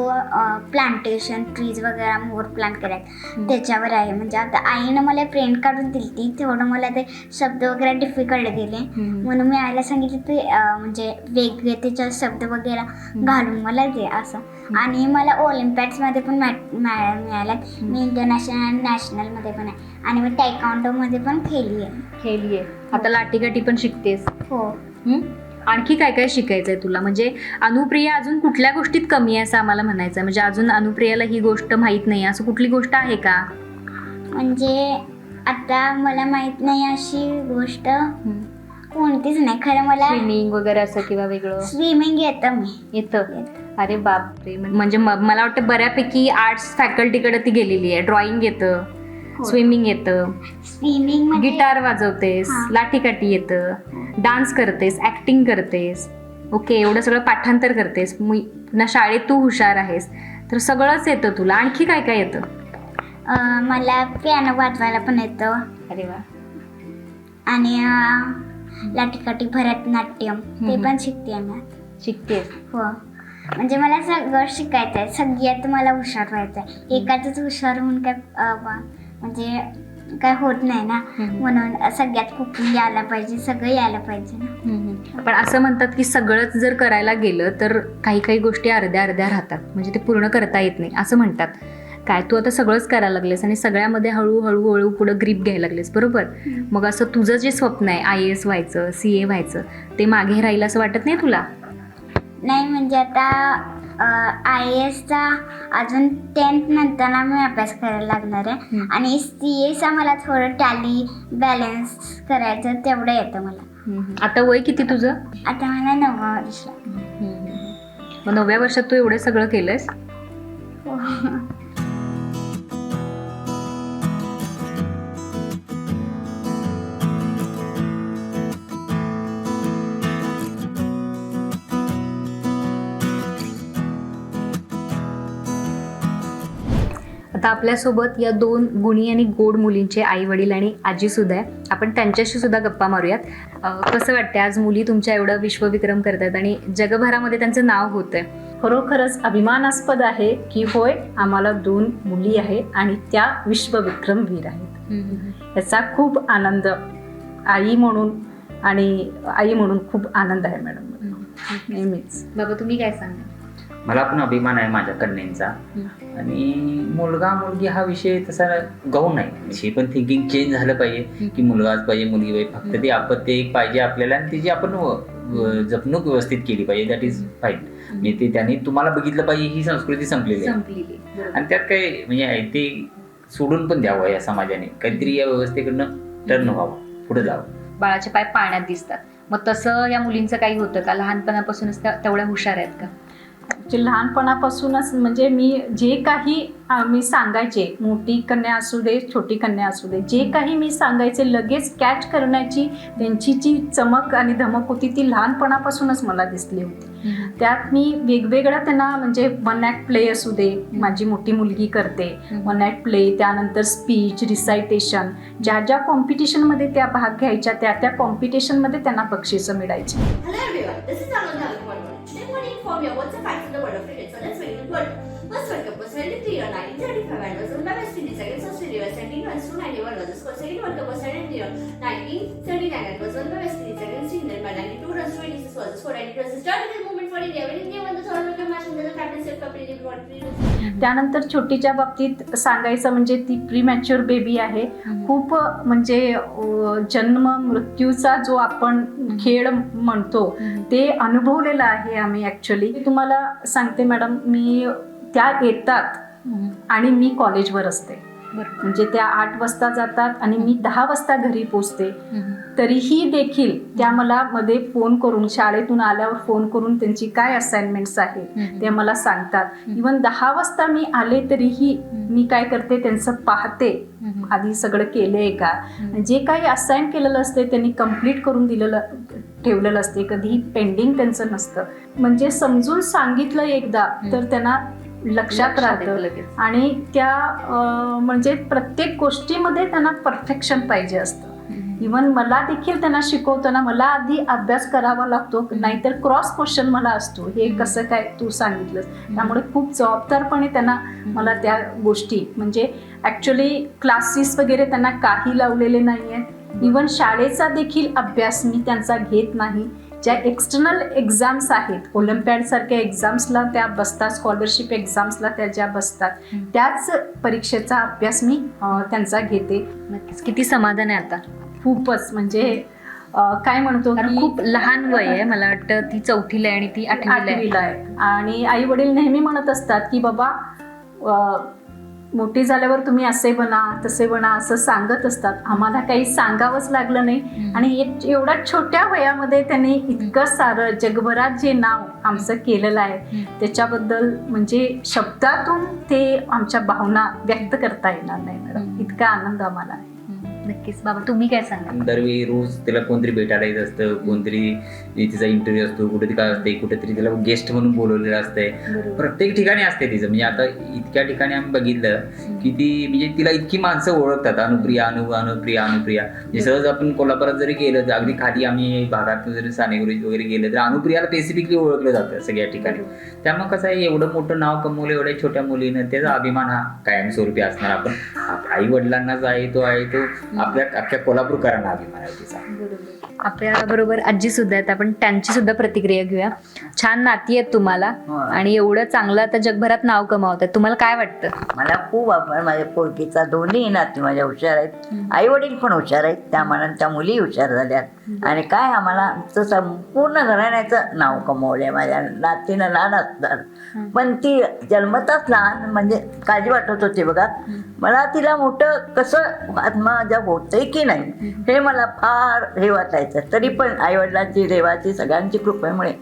प्लांटेशन ट्रीज वगैरे मोर प्लांट करायचं त्याच्यावर आहे. म्हणजे आता आईनं मला प्रिंट काढून दिली ती, तेवढं मला ते शब्द वगैरे डिफिकल्ट दिले म्हणून मी आईला सांगितलं ते म्हणजे वेगळे त्याच्या शब्द वगैरे घालून मला दे असं. आणि मला ओलिम्पियाड्समध्ये पण मिळाल्यात. मी इंटरनॅशनल आणि नॅशनलमध्ये पण आहे आणि मी टायकांडोमध्ये पण खेळली आहे. आता लाटीकाठी पण शिकतेस? हो. आणखी काय काय शिकायचं आहे तुला? म्हणजे अनुप्रिया अजून कुठल्या गोष्टीत कमी आहे असं आम्हाला म्हणायचं आहे? म्हणजे अजून अनुप्रियाला ही गोष्ट माहीत नाही असं कुठली गोष्ट आहे का? म्हणजे आता मला माहीत नाही अशी गोष्ट कोणतीच नाही खरं. मला स्विमिंग वगैरे असं किंवा वेगळं स्विमिंग येतं मी. येतं? अरे बापरे, म्हणजे मला वाटतं बऱ्यापैकी आर्ट्स फॅकल्टीकडे ती गेलेली आहे. ड्रॉइंग येतं, स्विमिंग येतं, स्विमिंग मध्ये गिटार वाजवतेस, हा. लाठीकाठी येतं, डान्स करतेस, ऍक्टिंग करतेस, ओके, एवढं सगळं पाठांतर करतेस, पुन्हा शाळेत तू हुशार आहेस, तर सगळंच येतं तुला. आणखी काय काय येतं? मला पियानो वाजवायला पण येतं अरे वा. आणि लाटीकाठी भरतनाट्यम ते हम्म. पण शिकते मी. शिकतेस? हो, म्हणजे मला सगळं शिकायचं आहे. सगळ्यात मला हुशार व्हायचं आहे. एकाच हुशार होऊन काय म्हणजे काय होत नाही ना. हम्म. म्हणून सगळ्यात कुकिंग यायला पाहिजे, सगळं यायला पाहिजे ना. पण असं म्हणतात की सगळंच जर करायला गेलं तर काही काही गोष्टी अर्ध्या अर्ध्या राहतात, म्हणजे ते पूर्ण करता येत नाही असं म्हणतात. काय तू आता सगळंच करायला लागलेस आणि सगळ्यामध्ये हळूहळू पुढं ग्रीप घ्यायला लागलेस, बरोबर? मग असं तुझं जे स्वप्न आहे IAS व्हायचं, CA व्हायचं, ते मागे राहील असं वाटत नाही तुला? नाही, म्हणजे आता IASचा अजून 10th नंतर मी अभ्यास करायला लागणार आहे. आणि CAचा मला थोडं टॅली बॅलन्स करायचं, तेवढं येतं मला. आता वय किती तुझं? आता मला 9वा वर्ष. मग 9व्या वर्षात तू एवढं सगळं केलंस? आता आपल्यासोबत या 2 गुणी आणि गोड मुलींचे आई वडील आणि आजी सुद्धा आहे. आपण त्यांच्याशी सुद्धा गप्पा मारूयात. कसं वाटतं आज मुली तुमच्या एवढं विश्वविक्रम करतात आणि जगभरामध्ये त्यांचं नाव होतंय? खरोखरच अभिमानास्पद आहे की होय, आम्हाला 2 मुली आहे आणि त्या विश्वविक्रमवीर आहेत. याचा खूप आनंद आई म्हणून खूप आनंद आहे मॅडम, नेहमीच. बाबा, तुम्ही काय सांगा? मला पण अभिमान आहे माझ्या कन्यांचा. आणि मुलगा मुलगी हा विषय तसा गौण नाही. विषय पण थिंकिंग चेंज झालं पाहिजे की मुलगाच पाहिजे, मुलगी पाहिजे. फक्त ती आपत्ती एक पाहिजे आपल्याला आणि तिची आपण जपणूक व्यवस्थित केली पाहिजे. That is fine. म्हणजे ते त्यांनी तुम्हाला बघितलं पाहिजे, ही संस्कृती संपलेली आहे. आणि त्यात काय म्हणजे ते सोडून पण द्यावं या समाजाने. काहीतरी या व्यवस्थेकडनं टर्न व्हावं, पुढे जावं. बाळाचे पाय पाण्यात दिसतात. मग तसं या मुलींचं काही होतं का? लहानपणापासूनच त्या तेवढ्या हुशार आहेत का? जे लहानपणापासूनच म्हणजे मी जे काही मी सांगायचे, मोठी कन्या असू दे, छोटी कन्या असू दे, जे काही मी सांगायचे लगेच कॅच करण्याची त्यांची जी चमक आणि धमक होती ती लहानपणापासूनच मला दिसली होती. त्यात मी वेगवेगळ्या त्यांना म्हणजे 1 ॲक्ट प्ले असू दे, माझी मोठी मुलगी करते 1 ॲक्ट प्ले, त्यानंतर स्पीच, रिसायटेशन, ज्या ज्या कॉम्पिटिशनमध्ये त्या भाग घ्यायच्या त्या कॉम्पिटिशनमध्ये त्यांना बक्षिसं मिळायची. Hello everyone, this is Ananya Alkwani. Today I'm going to inform you what's the facts of the world of cricket. So let's begin. First World Cup was held in the year 1935 and was won by West Indies against Australia 17 runs to 91 was the score. Second World Cup was held in the year 1939 and was won by West Indies against England by 92 runs to 86 was the score. And it was a historical moment for India when India won the third World Cup match under the captaincy of Kapil Dev for 3 runs. त्यानंतर छोटीच्या बाबतीत सांगायचं म्हणजे ती premature baby आहे. खूप म्हणजे जन्म मृत्यूचा जो आपण खेळ म्हणतो ते अनुभवलेला आहे आम्ही. ॲक्च्युली तुम्हाला सांगते मॅडम, मी त्या येतात आणि मी कॉलेजवर असते. म्हणजे त्या 8 वाजता जातात आणि मी 10 वाजता घरी पोचते. तरीही देखील त्या मला मध्ये फोन करून, शाळेतून आल्यावर फोन करून त्यांची काय असाइनमेंट्स आहेत ते मला सांगतात. इवन 10 वाजता मी आले तरीही मी काय करते, त्यांचं पाहते आधी सगळं केलंय का, जे काही असाइन केलेलं असते त्यांनी कम्प्लीट करून ठेवलेलं असते, कधीही पेंडिंग त्यांचं नसतं. म्हणजे समजून सांगितलं एकदा तर त्यांना लक्षात राहतं. आणि त्या म्हणजे प्रत्येक गोष्टीमध्ये त्यांना परफेक्शन पाहिजे असतं. इवन मला देखील त्यांना शिकवताना मला आधी अभ्यास करावा लागतो, नाहीतर क्रॉस क्वेश्चन मला असतो, हे कसं काय तू सांगितलंस. त्यामुळे खूप जबाबदारपणे त्यांना मला त्या गोष्टी म्हणजे ॲक्च्युली क्लासेस वगैरे त्यांना काही लावलेले नाही आहेत. इवन शाळेचा देखील अभ्यास मी त्यांचा घेत नाही. ज्या एक्सटर्नल एक्झाम्स आहेत, ओलंपियाडसारख्या एक्झाम्सला त्या बसतात, स्कॉलरशिप एक्झाम्सला त्या ज्या बसतात, त्याच परीक्षेचा अभ्यास मी त्यांचा घेते. नक्कीच. किती समाधान आहे आता. खूपच म्हणजे काय म्हणतो की खूप लहान वय आहे. मला वाटतं ती 4वीला आहे आणि ती 8वीला आहे. आणि आई वडील नेहमी म्हणत असतात की बाबा मोठी झाल्यावर तुम्ही असे बना तसे बना असं सांगत असतात. आम्हाला काही सांगावंच लागलं नाही आणि एवढ्या छोट्या वयामध्ये त्यांनी इतकं सारं जगभरात जे नाव आमचं केलेलं आहे त्याच्याबद्दल म्हणजे शब्दातून ते आमच्या भावना व्यक्त करता येणार नाही मॅडम. इतका आनंद आम्हाला आहे. नक्कीच. बाबा तुम्ही काय सांगाल? दरवेळी रोज त्याला कोणतरी भेटायला येत असतं, कोणतरी तिचा इंटरव्ह्यू असतो, कुठेतरी काय असते, कुठेतरी तिला गेस्ट म्हणून बोलवलेलं असतंय. प्रत्येक ठिकाणी असते तिचं. म्हणजे आता इतक्या ठिकाणी आम्ही बघितलं की ती म्हणजे तिला इतकी माणसं ओळखतात, अनुप्रिया अनुप्रिया. म्हणजे सहज आपण कोल्हापुरात जरी गेलं, अगदी खाली आम्ही भागात जरी सानेगुरी वगैरे गेलं तर अनुप्रियाला स्पेसिफिकली ओळखलं जातं सगळ्या ठिकाणी. त्यामुळे कसं आहे, एवढं मोठं नाव कमवलं एवढ्या छोट्या मुलीनं, त्याचा अभिमान हा कायमस्वरूपी असणार. आपण आई वडिलांनाच आहे तो आपल्या अख्ख्या कोल्हापूरकरांना अभिमान आहे तिचा. आपल्या बरोबर आजी सुद्धा आहेत, आपण त्यांची सुद्धा प्रतिक्रिया घेऊया. छान नाती आहेत तुम्हाला आणि एवढं चांगलं आता जगभरात नाव कमावतात. तुम्हाला काय वाटतं? मला खूप अभिमान माझ्या पोरकीचा. दोन्ही नाती माझ्या हुशार आहेत, आई वडील पण हुशार आहेत, त्या मनात त्या मुली हुशार झाल्यात आणि काय आम्हाला आमचं संपूर्ण घराण्याचं नाव कमवलंय. माझ्या नातीनं लहान असणार पण ती जन्मताच लहान, म्हणजे काळजी वाटत होती बघा मला. तिला मोठं कसं आत्मजा होतंय की नाही हे मला फार हे वाटायचं. तरी पण आईवडिलांची, देवाची, सगळ्यांची कृपेमुळे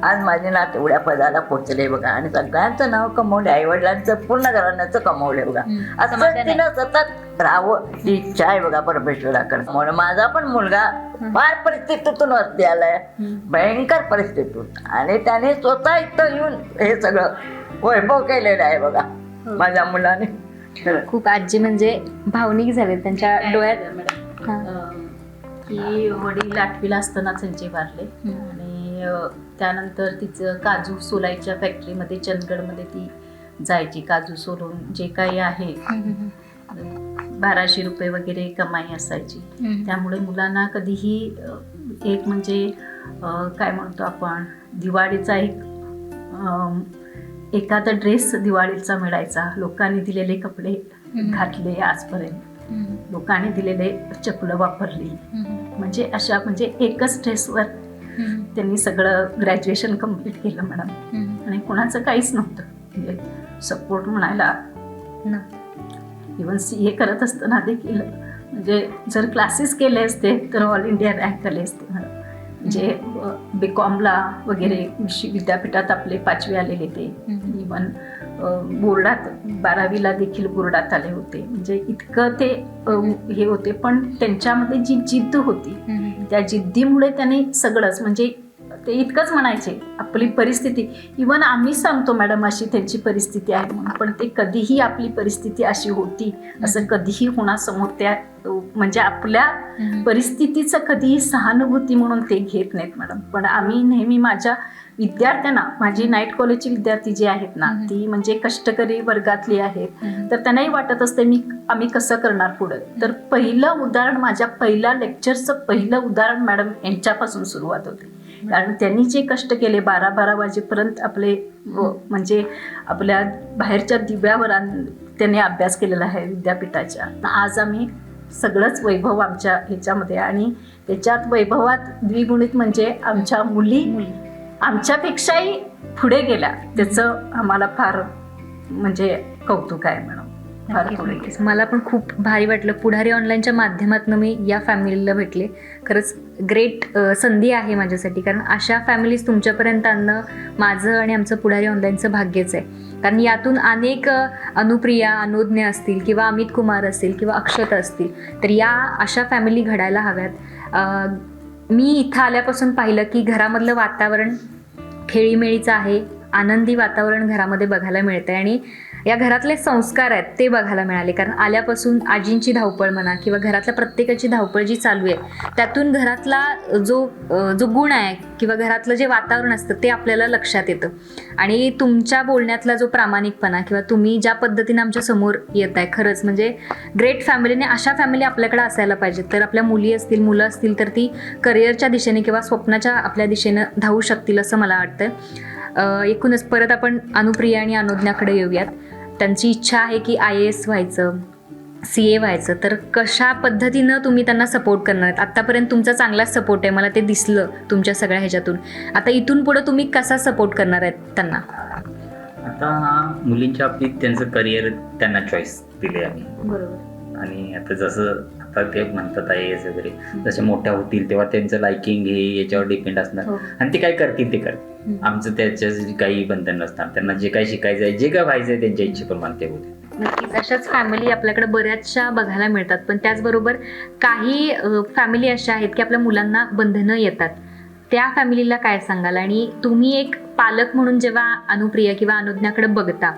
आज माझे नात एवढ्या पदाला पोचले बघा आणि सगळ्यांचं नाव कमवले, आईवडिलांचं पूर्ण घराण्याचं कमवले बघा. असं तिनं सतत राहावं ही इच्छा आहे बघा परमेश्वराकडे. म्हणून माझा पण मुलगा फार परिस्थितीतून वरती आलाय, भयंकर परिस्थितीतून, आणि त्याने स्वतः इथं येऊन हे सगळं वैभव केलेलं आहे बघा माझ्या मुलाने. खूप आजी म्हणजे भावनिक झाले त्यांच्या डोळ्यात. की वडील 8वीला असताना त्यांचे वारले आणि त्यानंतर तिचं काजू सोलायच्या फॅक्टरीमध्ये चंदगडमध्ये ती जायची. काजू सोलून जे काही आहे 1200 रुपये वगैरे कमाई असायची. त्यामुळे मुलांना कधीही एक म्हणजे काय म्हणतो आपण, दिवाळीचा एखादा ड्रेस दिवाळीचा मिळायचा. लोकांनी दिलेले कपडे घातले, आजपर्यंत लोकांनी दिलेले चपलं वापरली. म्हणजे अशा म्हणजे एकच ड्रेसवर त्यांनी सगळं ग्रॅज्युएशन कम्प्लीट केलं मॅडम. आणि कोणाचं काहीच नव्हतं म्हणजे सपोर्ट म्हणायला. इव्हन CA करत असताना देखील म्हणजे जर क्लासेस केले असते तर ऑल इंडिया रँक आले असते मॅडम. म्हणजे BComला वगैरे विद्यापीठात आपले 5वी आलेले ते. इव्हन बोर्डात 12वीला देखील बोर्डात आले होते. म्हणजे इतकं ते हे होते. पण त्यांच्यामध्ये जी जिद्द होती त्या जिद्दीमुळे त्यांनी सगळंच म्हणजे ते इतकंच म्हणायचे. आपली परिस्थिती, इव्हन आम्ही सांगतो मॅडम अशी त्यांची परिस्थिती आहे म्हणून, पण ते कधीही आपली परिस्थिती अशी होती असं कधीही कोणासमोर त्या म्हणजे आपल्या परिस्थितीचं कधीही सहानुभूती म्हणून ते घेत नाहीत मॅडम. पण आम्ही नेहमी माझ्या विद्यार्थ्यांना, माझी नाईट कॉलेजची विद्यार्थी जी आहेत ना ती म्हणजे कष्टकरी वर्गातली आहेत, तर त्यांनाही वाटत असते आम्ही कसं करणार पुढं. तर पहिलं उदाहरण, माझ्या पहिल्या लेक्चरचं पहिलं उदाहरण मॅडम यांच्यापासून सुरुवात होते. कारण त्यांनी जे कष्ट केले 12-12 वाजेपर्यंत आपले म्हणजे आपल्या बाहेरच्या दिव्यावर त्यांनी अभ्यास केलेला आहे विद्यापीठाच्या. आज आम्ही सगळंच वैभव आमच्या ह्याच्यामध्ये, आणि त्याच्यात वैभवात द्विगुणित म्हणजे आमच्या मुली आमच्यापेक्षाही पुढे गेल्या. त्याचं आम्हाला फार म्हणजे कौतुक आहे मॅडम. मला पण खूप भारी वाटलं. पुढारी ऑनलाईनच्या माध्यमातून मी या फॅमिलीला भेटले. खरंच ग्रेट संधी आहे माझ्यासाठी, कारण अशा फॅमिलीज तुमच्यापर्यंत आणणं माझं आणि आमचं पुढारी ऑनलाईनचं भाग्यच आहे. कारण यातून अनेक अनुप्रिया, अनुज्ञा असतील किंवा अमित कुमार असतील किंवा अक्षता असतील, तर या अशा फॅमिली घडायला हव्यात. मी इथं आल्यापासून पाहिलं की घरामधलं वातावरण खेळीमेळीचं आहे, आनंदी वातावरण घरामध्ये बघायला मिळतं आणि या घरातले संस्कार आहेत ते बघायला मिळाले. कारण आल्यापासून आजींची धावपळ म्हणा किंवा घरातल्या प्रत्येकाची धावपळ जी चालू आहे त्यातून घरातला जो गुण आहे किंवा घरातलं जे वातावरण असतं ते आपल्याला लक्षात येतं. आणि तुमच्या बोलण्यातला जो प्रामाणिकपणा किंवा तुम्ही ज्या पद्धतीने आमच्या समोर येत आहे, खरंच म्हणजे ग्रेट फॅमिलीने अशा फॅमिली आपल्याकडे असायला पाहिजेत. तर आपल्या मुली असतील, मुलं असतील तर ती करिअरच्या दिशेने किंवा स्वप्नाच्या आपल्या दिशेनं धावू शकतील असं मला वाटतं. एकूणच परत आपण अनुप्रिया आणि अनुज्ञाकडे येऊयात. त्यांची इच्छा आहे की IAS व्हायचं, CA व्हायचं, तर कशा पद्धतीनं तुम्ही त्यांना सपोर्ट करणार आहेत? आत्तापर्यंत तुमचा चांगलाच सपोर्ट आहे, मला ते दिसलं तुमच्या सगळ्या ह्याच्यातून. आता इथून पुढे तुम्ही कसा सपोर्ट करणार आहेत त्यांना? आता मुलींच्या बाबतीत त्यांचं करिअर त्यांना चॉईस दिले आम्ही. बरोबर. आणि आता जसं आता ते म्हणतात IAS वगैरे, जसे मोठ्या होतील तेव्हा त्यांचं लायकिंग हे याच्यावर डिपेंड असणार हो. आणि ते काय करतील ते करतील. आमचं त्याच्या काही बंधन नसणार. त्यांना जे काही शिकायचं आहे, जे काय व्हायचं आहे, त्यांच्या इच्छेप्रमाणे ते होते. नक्कीच अशाच फॅमिली आपल्याकडे बऱ्याचशा बघायला मिळतात. पण त्याचबरोबर काही फॅमिली अशा आहेत की आपल्या मुलांना बंधनं येतात. त्या फॅमिलीला काय सांगाल? आणि तुम्ही एक पालक म्हणून जेव्हा अनुप्रिया किंवा अनुज्ञाकडे बघता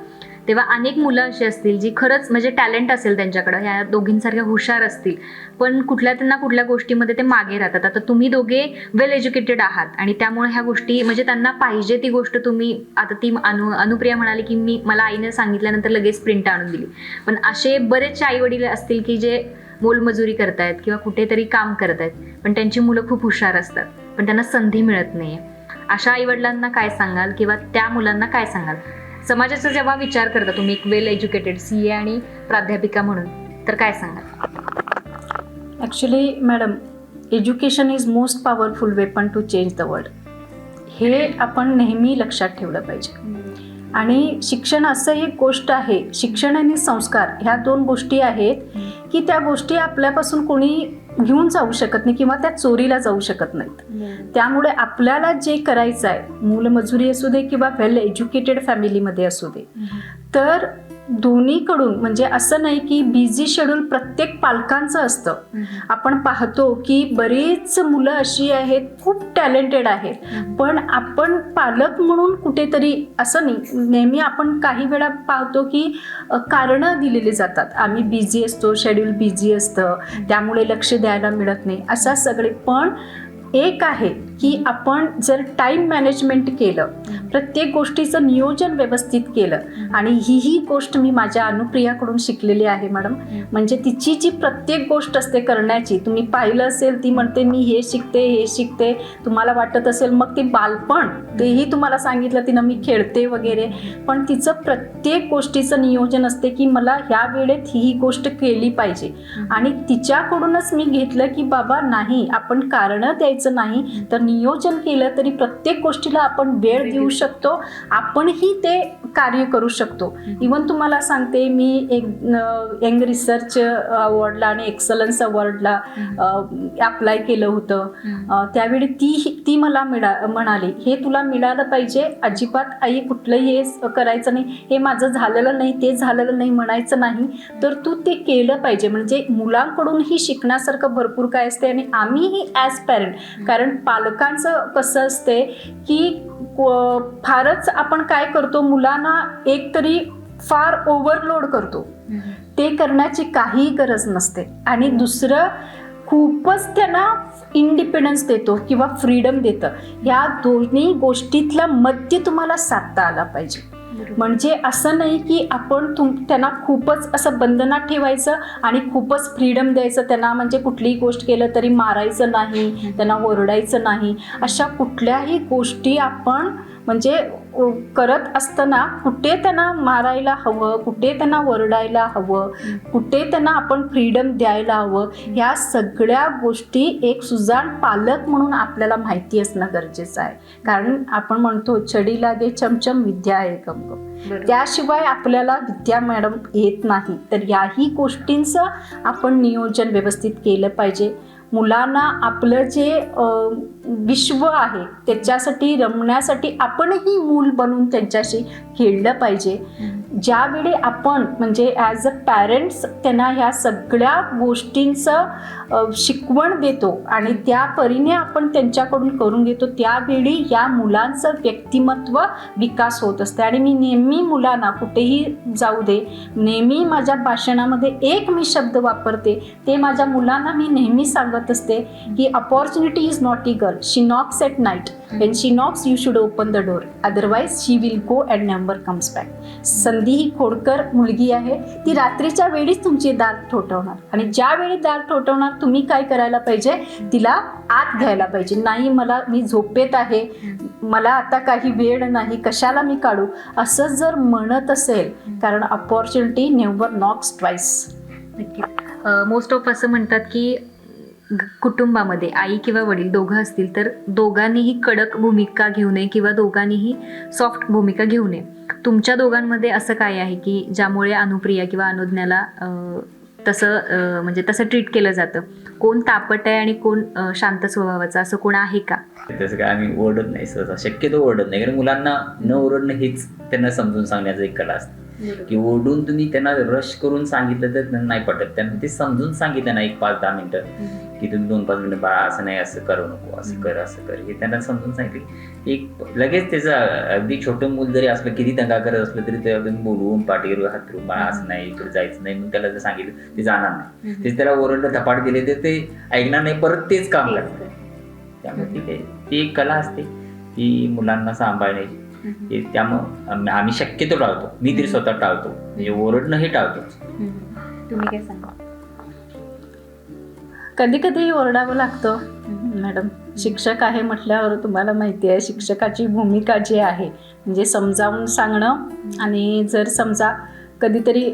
तेव्हा अनेक मुलं अशी असतील जी खरंच म्हणजे टॅलेंट असेल त्यांच्याकडं, ह्या दोघींसारख्या हुशार असतील, पण कुठल्या कुठल्या गोष्टीमध्ये ते मागे राहतात. आता तुम्ही दोघे वेल एज्युकेटेड आहात आणि त्यामुळे ह्या गोष्टी म्हणजे त्यांना पाहिजे ती गोष्ट तुम्ही, आता ती अनुप्रिया म्हणाली की मला आईने सांगितल्यानंतर लगेच प्रिंट आणून दिली. पण असे बरेचसे आई वडील असतील की जे मोलमजुरी करतायत किंवा कुठेतरी काम करतायत, पण त्यांची मुलं खूप हुशार असतात पण त्यांना संधी मिळत नाहीये. अशा आई वडिलांना काय सांगाल किंवा त्या मुलांना काय सांगाल? समाजाचा जेव्हा विचार करता तुम्ही एक वेल एज्युकेटेड CA आणि प्राध्यापिका म्हणून, तर काय सांगाल? Actually madam, education is most powerful weapon to change the world. हे आपण नेहमी लक्षात ठेवलं पाहिजे. आणि शिक्षण असं एक गोष्ट आहे, शिक्षण आणि संस्कार ह्या 2 गोष्टी आहेत की त्या गोष्टी आपल्यापासून कोणी घेऊन जाऊ शकत नाही किंवा त्या चोरीला जाऊ शकत नाहीत. त्यामुळे आपल्याला जे करायचं आहे, मूलमजुरी असू दे किंवा वेल एज्युकेटेड फॅमिलीमध्ये असू दे, तर दोन्हीकडून म्हणजे असं नाही की बिझी शेड्यूल प्रत्येक पालकांचं असतं. आपण पाहतो की बरीच मुलं अशी आहेत, खूप टॅलेंटेड आहेत, पण आपण पालक म्हणून कुठेतरी असं नाही, नेहमी आपण काही वेळा पाहतो की कारणं दिलेली जातात. आम्ही बिझी असतो, शेड्यूल बिझी असतं, त्यामुळे लक्ष द्यायला मिळत नाही, असा सगळे. पण एक आहे की आपण जर टाईम मॅनेजमेंट केलं, प्रत्येक गोष्टीचं नियोजन व्यवस्थित केलं, आणि ही गोष्ट मी माझ्या अनुप्रियाकडून शिकलेली आहे मॅडम. म्हणजे तिची जी प्रत्येक गोष्ट असते करण्याची, तुम्ही पाहिलं असेल, ती म्हणते मी हे शिकते. तुम्हाला वाटत असेल मग ते बालपण, तेही तुम्हाला सांगितलं तिनं मी खेळते वगैरे, पण तिचं प्रत्येक गोष्टीचं नियोजन असते की मला ह्या वेळेत ही गोष्ट केली पाहिजे. आणि तिच्याकडूनच मी घेतलं की बाबा नाही, आपण कारणं द्यायचं नाही, तर नियोजन केलं तरी प्रत्येक गोष्टीला आपण वेळ देऊ शकतो, आपणही ते कार्य करू शकतो. इवन तुम्हाला सांगते, मी एक यंग रिसर्च अवॉर्डला आणि एक्सलन्स अवॉर्डला अप्लाय केलं होतं. त्यावेळी ती मला म्हणाली, हे तुला मिळालं पाहिजे, अजिबात आई कुठलंही हे करायचं नाही, हे माझं झालेलं नाही, ते झालेलं नाही म्हणायचं नाही, तर तू ते केलं पाहिजे. म्हणजे मुलांकडूनही शिकण्यासारखं भरपूर काय असते. आणि आम्हीही ॲज पॅरेंट, कारण पालकांचं कसं असते की फारच आपण काय करतो, मुलांना एकतरी फार ओव्हरलोड करतो. ते करण्याची काही गरज नसते. आणि दुसरं, खूपच त्यांना इंडिपेंडन्स देतो किंवा फ्रीडम देतं. या दोन्ही गोष्टीतला मध्य तुम्हाला साधता आला पाहिजे. म्हणजे असं नाही की आपण त्यांना खूपच असं बंधनात ठेवायचं आणि खूपच फ्रीडम द्यायचं त्यांना. म्हणजे कुठलीही गोष्ट केलं तरी मारायचं नाही, त्यांना ओरडायचं नाही. अशा कुठल्याही गोष्टी आपण म्हणजे करत असताना कुठे त्यांना मारायला हवं, कुठे त्यांना ओरडायला हवं, कुठे त्यांना आपण फ्रीडम द्यायला हवं, ह्या सगळ्या गोष्टी एक सुजाण पालक म्हणून आपल्याला माहिती असणं गरजेचं आहे. कारण आपण म्हणतो छडी लागे चमचम विद्या आहे गमगम, त्याशिवाय आपल्याला विद्या मॅडम येत नाही. तर याही गोष्टींचं आपण नियोजन व्यवस्थित केलं पाहिजे. मुलांना आपलं जे विश्व आहे त्याच्यासाठी रमण्यासाठी आपणही मूल बनून त्यांच्याशी खेळलं पाहिजे. ज्यावेळी आपण म्हणजे ॲज अ पॅरेंट्स त्यांना ह्या सगळ्या गोष्टींचं शिकवण देतो आणि त्या परीने आपण त्यांच्याकडून करून घेतो, त्यावेळी या मुलांचं व्यक्तिमत्व विकास होत असते. आणि मी नेहमी मुलांना कुठेही जाऊ दे, नेहमी माझ्या भाषणामध्ये एक मी शब्द वापरते, ते माझ्या मुलांना मी नेहमी सांगत असते की opportunity is not a girl, she knocks at night, when she knocks you should open the door, otherwise she will go and never comes back. संधी ही खोडकर मुलगी आहे, ती रात्रीच्या वेळीच तुमची दार ठोठवणार, आणि ज्यावेळी दार ठोठवणार तुम्ही काय करायला पाहिजे, तिला आत घ्यायला पाहिजे. नाही मी झोपेत आहे, मला आता काही वेळ नाही, कशाला मी काढू, असं जर म्हणत असेल, कारण अपॉर्च्युनिटी नेव्हर नॉक्स ट्वाइस. नक्कीच. मोस्ट ऑफ असं म्हणतात की कुटुंबामध्ये आई किंवा वडील दोघं असतील तर दोघांनीही कडक भूमिका घेऊ नये किंवा दोघांनीही सॉफ्ट भूमिका घेऊ नये. तुमच्या दोघांमध्ये असं काय आहे की ज्यामुळे अनुप्रिया किंवा अनुज्ञाला तसं म्हणजे तसं ट्रीट केलं जातं? कोण तापट आहे आणि कोण शांत स्वभावाचं, असं कोण आहे का? तसं काय आम्ही ओरडत नाही सहसा, शक्यतो ओरडत नाही, कारण मुलांना न ओरडणं हेच त्यांना समजून सांगण्याचं एक कला असते की ओरडून तुम्ही त्यांना रश करून सांगितलं तर त्यांना नाही पटत. त्यांना ते समजून सांगितलं ना 1-5-10 मिनिटं की तुम्ही 2-5 मिनिटं बाळा असं नाही, असं करू नको, असं कर, हे त्यांना समजून सांगितलं एक लगेच त्याचं अगदी छोटं मूल जरी असलं, किती दंगा करत असलं तरी त्याला तुम्ही बोलवून पाठीवर हात ठेवून बाळा असं नाही, इकडे जायचं नाही म्हणून त्याला जर सांगितलं ते जाणार नाही. तेच त्याला ओरडलं धपाट दिले तर ते ऐकणार नाही, परत तेच काम करतं. त्यामुळे ती एक कला असते ती मुलांना सांभाळण्याची. त्यामुळं आम्ही शक्यतो टाळतो, मी तरी स्वतः टाळतो, म्हणजे ओरडणं हे टाळतो. तुम्ही काय सांगा? कधी कधी ओरडावं लागतं मॅडम. शिक्षक आहे म्हटल्यावर तुम्हाला माहिती आहे शिक्षकाची भूमिका जी आहे म्हणजे समजावून सांगणं. आणि जर समजा कधीतरी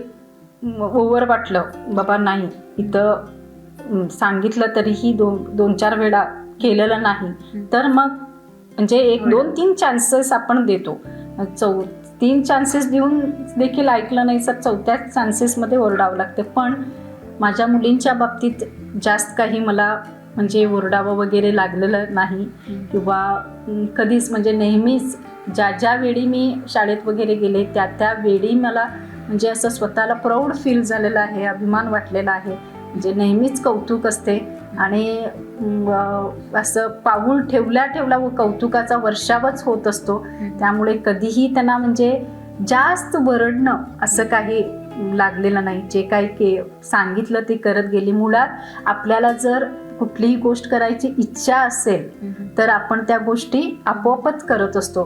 ओव्हर वाटलं बाबा नाही इथं सांगितलं तरीही 2-4 वेळा केलेलं नाही तर मग म्हणजे 1-2-3 चान्सेस आपण देतो. 3 चान्सेस देऊन देखील ऐकलं नाही तर 4थ्या चान्सेसमध्ये ओरडावं लागते. पण माझ्या मुलींच्या बाबतीत जास्त काही मला म्हणजे ओरडावं वगैरे लागलेलं नाही किंवा कधीच म्हणजे नेहमीच ज्या वेळी मी शाळेत वगैरे गेले त्या वेळी मला म्हणजे असं स्वतःला प्राऊड फील झालेलं आहे, अभिमान वाटलेला आहे. म्हणजे नेहमीच कौतुक असते आणि असं पाऊल ठेवल्या कौतुकाचा वर्षावच होत असतो. त्यामुळे कधीही त्यांना म्हणजे जास्त वरडणं असं काही लागलेलं नाही. जे काही सांगितलं ते करत गेली. मुळात आपल्याला जर कुठलीही गोष्ट करायची इच्छा असेल तर आपण त्या गोष्टी आपोआपच करत असतो.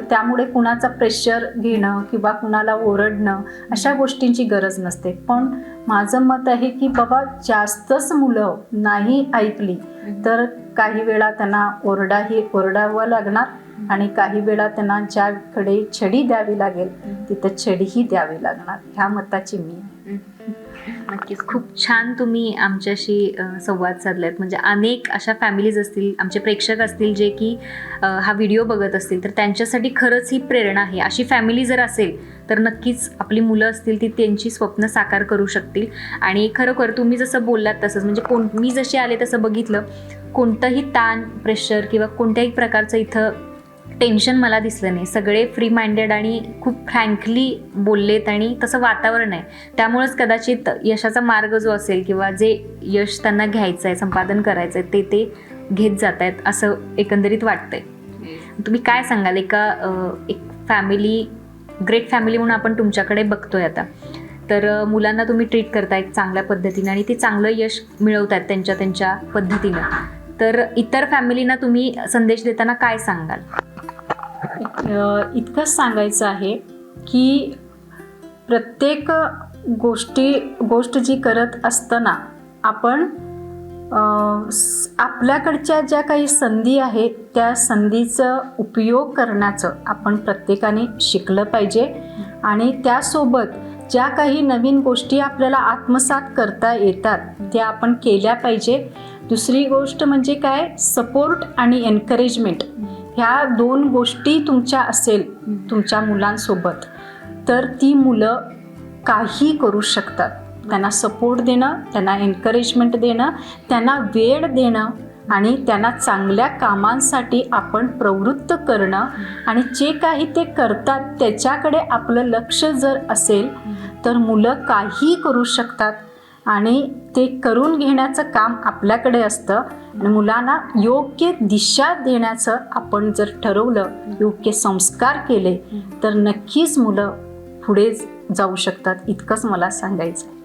त्यामुळे कुणाचा प्रेशर घेणं किंवा कुणाला ओरडणं अशा गोष्टींची गरज नसते. पण माझं मत आहे की बाबा जास्तच मुलं नाही ऐकली तर काही वेळा त्यांना ओरडावं लागणार आणि काही वेळा त्यांना ज्याकडे छडी द्यावी लागेल तिथं छडीही द्यावी लागणार, ह्या मताची मी आहे. नक्कीच खूप छान तुम्ही आमच्याशी संवाद साधलात. म्हणजे अनेक अशा फॅमिलीज असतील, आमचे प्रेक्षक असतील जे की हा व्हिडिओ बघत असतील तर त्यांच्यासाठी खरंच ही प्रेरणा आहे. अशी फॅमिली जर असेल तर नक्कीच आपली मुलं असतील ती त्यांची स्वप्न साकार करू शकतील. आणि खरोखर तुम्ही जसं बोललात तसंच म्हणजे मी जशी आले तसं बघितलं, कोणतंही ताण प्रेशर किंवा कोणत्याही प्रकारचं इथं टेन्शन मला दिसलं नाही. सगळे फ्री माइंडेड आणि खूप फ्रँकली बोललेत आणि तसं वातावरण आहे. त्यामुळेच कदाचित यशाचा मार्ग जो असेल किंवा जे यश त्यांना घ्यायचं आहे, संपादन करायचं आहे ते घेत जात आहेत असं एकंदरीत वाटतंय. तुम्ही काय सांगाल? एक फॅमिली, ग्रेट फॅमिली म्हणून आपण तुमच्याकडे बघतोय आता, तर मुलांना तुम्ही ट्रीट करताय चांगल्या पद्धतीने आणि ते चांगलं यश मिळवतात त्यांच्या पद्धतीनं, तर इतर फॅमिलींना तुम्ही संदेश देताना काय सांगाल? इतकंच सांगायचं आहे की प्रत्येक गोष्ट जी करत असताना आपण आपल्याकडच्या ज्या काही संधी आहेत त्या संधीचा उपयोग करण्याचं आपण प्रत्येकाने शिकलं पाहिजे. आणि त्यासोबत ज्या काही नवीन गोष्टी आपल्याला आत्मसात करता येतात त्या आपण केल्या पाहिजे. दुसरी गोष्ट म्हणजे काय, सपोर्ट आणि एनकरेजमेंट, ह्या 2 गोष्टी तुमच्या असेल तुमच्या मुलांसोबत तर ती मुलं काही करू शकतात. त्यांना सपोर्ट देणं, त्यांना एनकरेजमेंट देणं, त्यांना वेळ देणं आणि त्यांना चांगल्या कामांसाठी आपण प्रवृत्त करणं आणि जे काही ते करतात त्याच्याकडे आपलं लक्ष जर असेल तर मुलं काही करू शकतात. आणि ते करून घेण्याचं काम आपल्याकडे असतं. आणि मुलांना योग्य दिशा देण्याचं आपण जर ठरवलं, योग्य संस्कार केले तर नक्कीच मुलं पुढे जाऊ शकतात. इतकंच मला सांगायचं आहे.